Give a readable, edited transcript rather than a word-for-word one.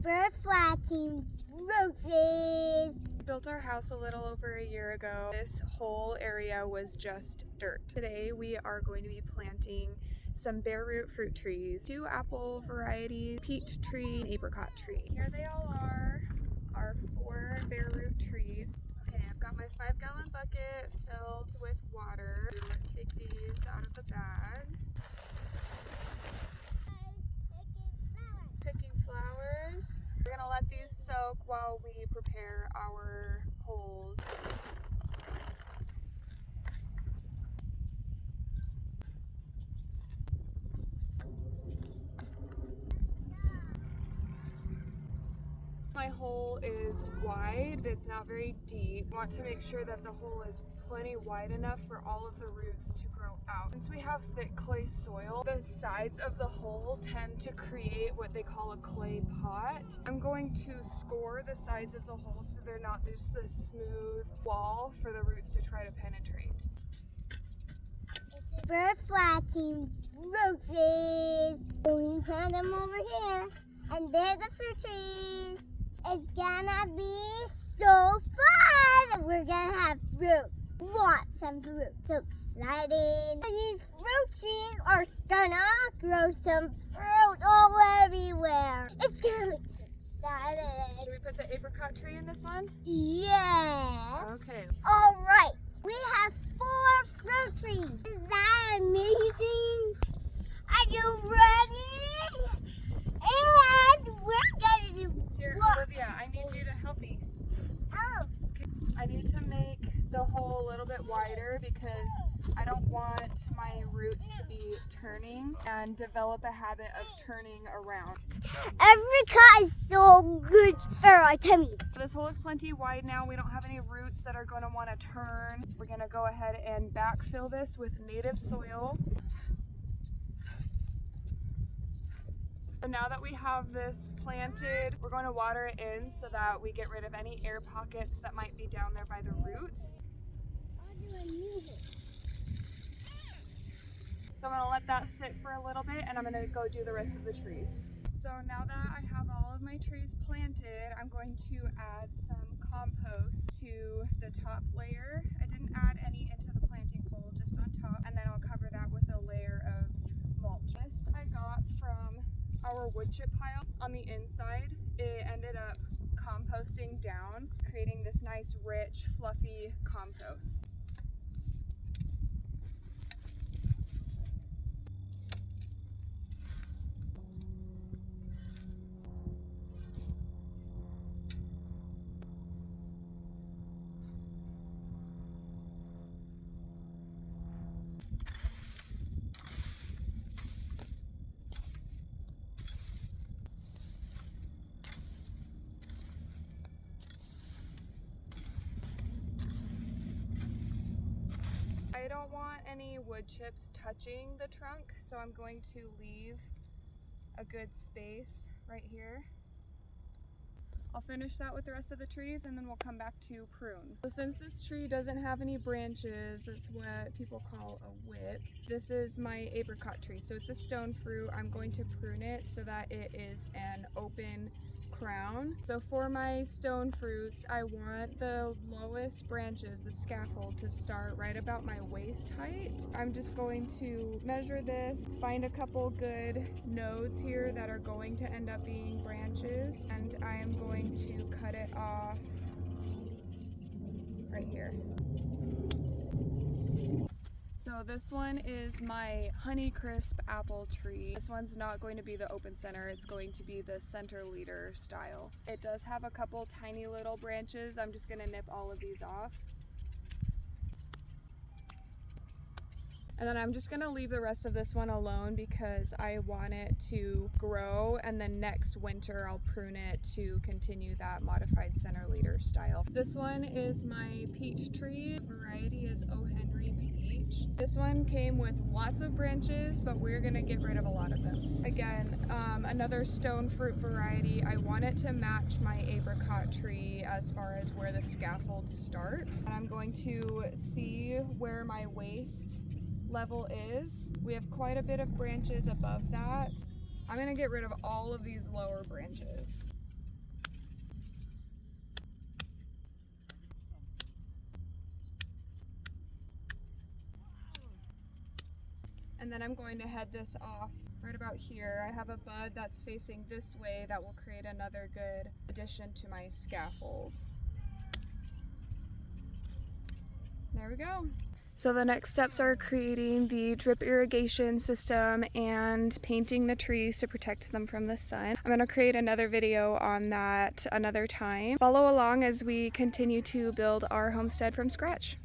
We're planting roses. We built our house a little over a year ago. This whole area was just dirt. Today we are going to be planting some bare root fruit trees, 2 apple varieties, peach tree, and apricot tree. Here they all are, our 4 bare root trees. Okay, I've got my 5-gallon bucket filled with water. Take these out of the bag. Picking flowers. We're gonna let these soak while we prepare our holes. My hole is wide, it's not very deep. I want to make sure that the hole is plenty wide enough for all of the roots to grow out. Since we have thick clay soil, the sides of the hole tend to create what they call a clay pot. I'm going to score the sides of the hole so they're not just this smooth wall for the roots to try to penetrate. We're planting roses. We plant them over here, and they're the fruit trees. It's gonna be so fun! We're gonna have fruits. Lots of fruit. So exciting. These fruit trees are gonna grow some fruit all everywhere. It's gonna be so exciting. Should we put the apricot tree in this one? Yes. Okay. All right. We have 4 fruit trees. Is that amazing? Are you ready? And we're gonna do Here, what? Olivia, I need you to help me. Oh. I need to make the hole a little bit wider because I don't want my roots to be turning and develop a habit of turning around. Apricot is so good for our tummies. This hole is plenty wide now. We don't have any roots that are going to want to turn. We're going to go ahead and backfill this with native soil. So now that we have this planted, we're going to water it in so that we get rid of any air pockets that might be down there by the roots. So I'm going to let that sit for a little bit and I'm going to go do the rest of the trees. So now that I have all of my trees planted, I'm going to add some compost to the top layer. I didn't add any into the planting hole, just on top, and then I'll cover that with a layer of mulch. This I got from our wood chip pile. On the inside, it ended up composting down, creating this nice, rich, fluffy compost. I don't want any wood chips touching the trunk, so I'm going to leave a good space right here. I'll finish that with the rest of the trees and then we'll come back to prune. So since this tree doesn't have any branches, it's what people call a whip. This is my apricot tree, so it's a stone fruit. I'm going to prune it so that it is an open crown. So for my stone fruits, I want the lowest branches, the scaffold, to start right about my waist height. I'm just going to measure this, find a couple good nodes here that are going to end up being branches, and I am going to cut it off right here. So this one is my Honeycrisp Apple tree. This one's not going to be the open center, it's going to be the center leader style. It does have a couple tiny little branches. I'm just going to nip all of these off. And then I'm just going to leave the rest of this one alone because I want it to grow, and then next winter I'll prune it to continue that modified center leader style. This one is my peach tree. The variety is O. Henry Peach. This one came with lots of branches, but we're going to get rid of a lot of them. Again, another stone fruit variety. I want it to match my apricot tree as far as where the scaffold starts. And I'm going to see where my waist level is. We have quite a bit of branches above that. I'm gonna get rid of all of these lower branches. And then I'm going to head this off right about here. I have a bud that's facing this way that will create another good addition to my scaffold. There we go. So the next steps are creating the drip irrigation system and painting the trees to protect them from the sun. I'm going to create another video on that another time. Follow along as we continue to build our homestead from scratch.